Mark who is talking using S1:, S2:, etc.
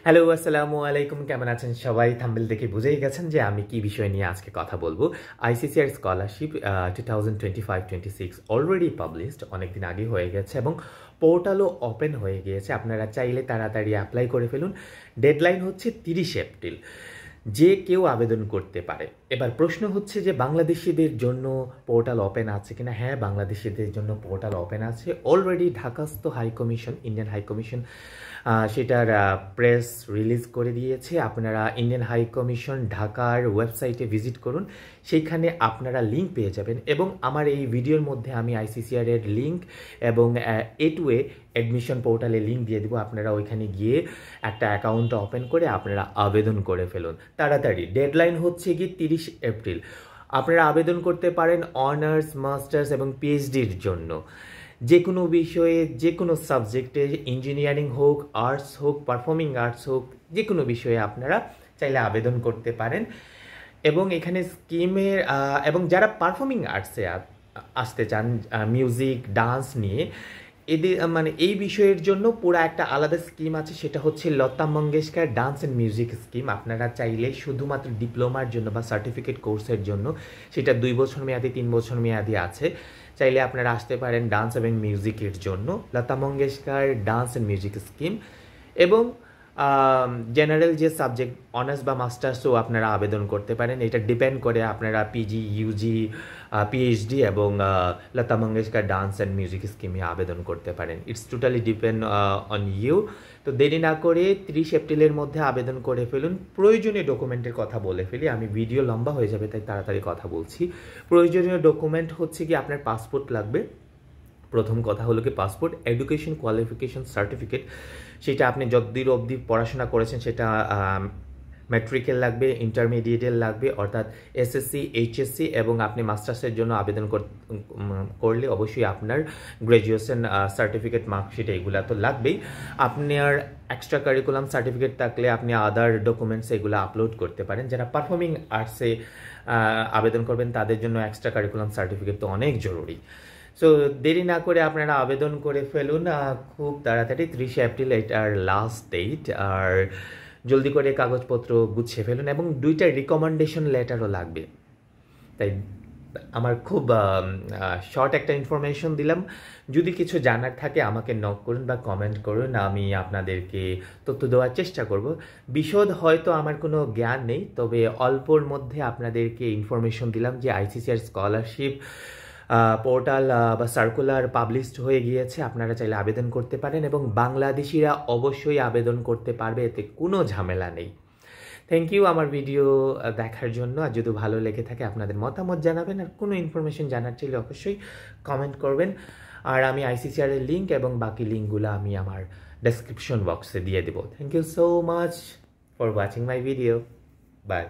S1: Hello, আসসালামু আলাইকুম। কেমন আছেন সবাই? থাম্বনেল দেখে বুঝেই গেছেন যে আমি কি বিষয় নিয়ে আজকে কথা বলবো। আইসিসিআর স্কলারশিপ 2025-26 অলরেডি পাবলিশড, অনেকদিন আগে হয়ে গেছে এবং পোর্টালও ওপেন হয়ে গিয়েছে। আপনারা চাইলে তাড়াতাড়ি অ্যাপ্লাই করে ফেলুন। ডেডলাইন হচ্ছে 30 এপ্রিল। যে কেউ আবেদন করতে পারে। এবার প্রশ্ন হচ্ছে যে বাংলাদেশিদের জন্য পোর্টাল ওপেন আছে কিনা। হ্যাঁ, বাংলাদেশিদের জন্য পোর্টাল ওপেন আছে। অলরেডি ঢাকাস্থ high commission, Indian high commission সেটার প্রেস রিলিজ করে দিয়েছে। আপনারা ইন্ডিয়ান হাই কমিশন ঢাকার ওয়েবসাইটে ভিজিট করুন, সেইখানে আপনারা লিঙ্ক পেয়ে যাবেন। এবং আমার এই ভিডিওর মধ্যে আমি আইসিসিআর এর লিঙ্ক এবং A2A অ্যাডমিশন পোর্টালে লিঙ্ক দিয়ে দেবো। আপনারা ওইখানে গিয়ে একটা অ্যাকাউন্ট ওপেন করে আপনারা আবেদন করে ফেলুন তাড়াতাড়ি। ডেডলাইন হচ্ছে কি 30 এপ্রিল। আপনারা আবেদন করতে পারেন অনার্স, মাস্টার্স এবং পিএইচডির জন্য। যে কোনো বিষয়ে, যে কোনো সাবজেক্টে, ইঞ্জিনিয়ারিং হোক, আর্টস হোক, পারফর্মিং আর্টস হোক, যে কোনো বিষয়ে আপনারা চাইলে আবেদন করতে পারেন। এবং এখানে স্কিমের এবং যারা পারফর্মিং আর্টসে আসতে চান, মিউজিক, ডান্স নিয়ে, এদের মানে এই বিষয়ের জন্য পুরো একটা আলাদা স্কিম আছে। সেটা হচ্ছে Lata Mangeshkar dance and music scheme. আপনারা চাইলে শুধুমাত্র ডিপ্লোমার জন্য বা সার্টিফিকেট কোর্সের জন্য, সেটা 2 বছর মেয়াদি, 3 বছর মেয়াদি আছে, চাইলে আপনারা আসতে পারেন ডান্স এবং মিউজিকের জন্য Lata Mangeshkar dance and music scheme. এবং জেনারেল যে সাবজেক্ট অনার্স বা মাস্টার্সও আপনারা আবেদন করতে পারেন। এটা ডিপেন্ড করে আপনারা পিজি, ইউজি, পিএইচডি এবং Lata Mangeshkar dance and music স্কিমে আবেদন করতে পারেন। It's totally depend on you. তো দেরি না করে 30 এপ্রিলের মধ্যে আবেদন করে ফেলুন। প্রয়োজনীয় ডকুমেন্টের কথা বলে ফেলি, আমি ভিডিও লম্বা হয়ে যাবে তাই তাড়াতাড়ি কথা বলছি। প্রয়োজনীয় ডকুমেন্ট হচ্ছে কি আপনার পাসপোর্ট লাগবে। প্রথম কথা হলো কি পাসপোর্ট, এডুকেশন কোয়ালিফিকেশন সার্টিফিকেট, সেটা আপনি যতদূর অবধি পড়াশোনা করেছেন সেটা ম্যাট্রিকের লাগবে, ইন্টারমিডিয়েটের লাগবে, অর্থাৎ এসএসসি, এইচএসসি, এবং আপনি মাস্টার্সের জন্য আবেদন করলে অবশ্যই আপনার গ্র্যাজুয়েশন সার্টিফিকেট, মার্কশিট এগুলো তো লাগবেই। আপনার এক্সট্রা কারিকুলাম সার্টিফিকেট থাকলে আপনি আদার ডকুমেন্টস এগুলো আপলোড করতে পারেন। যারা পারফর্মিং আর্টসে আবেদন করবেন তাদের জন্য এক্সট্রা কারিকুলাম সার্টিফিকেট তো অনেক জরুরি। সো দেরি না করে আপনারা আবেদন করে ফেলুন খুব তাড়াতাড়ি। 30 এপ্রিল এটার লাস্ট ডেট। আর জলদি করে কাগজপত্র গুছিয়ে ফেলুন এবং 2টা রিকমেন্ডেশন লেটারও লাগবে। তাই আমার খুব শর্ট একটা ইনফরমেশন দিলাম। যদি কিছু জানার থাকে আমাকে নক করুন বা কমেন্ট করুন, আমি আপনাদেরকে তথ্য দেওয়ার চেষ্টা করব। বিশদ হয়তো আমার কোনো জ্ঞান নেই, তবে অল্পর মধ্যে আপনাদেরকে ইনফরমেশন দিলাম যে আইসিসিআর স্কলারশিপ পোর্টাল বা সার্কুলার পাবলিশড হয়ে গিয়েছে। আপনারা চাইলে আবেদন করতে পারেন এবং বাংলাদেশিরা অবশ্যই আবেদন করতে পারবে, এতে কোনো ঝামেলা নেই। থ্যাংক ইউ আমার ভিডিও দেখার জন্য। আর যদি ভালো লেগে থাকে আপনাদের মতামত জানাবেন, আর কোনো ইনফরমেশন জানার চাইলে অবশ্যই কমেন্ট করবেন। আর আমি আইসিসিআর এর লিঙ্ক এবং বাকি লিঙ্কগুলো আমি আমার ডেসক্রিপশন বক্সে দিয়ে দেবো। Thank you so much for watching my video. By.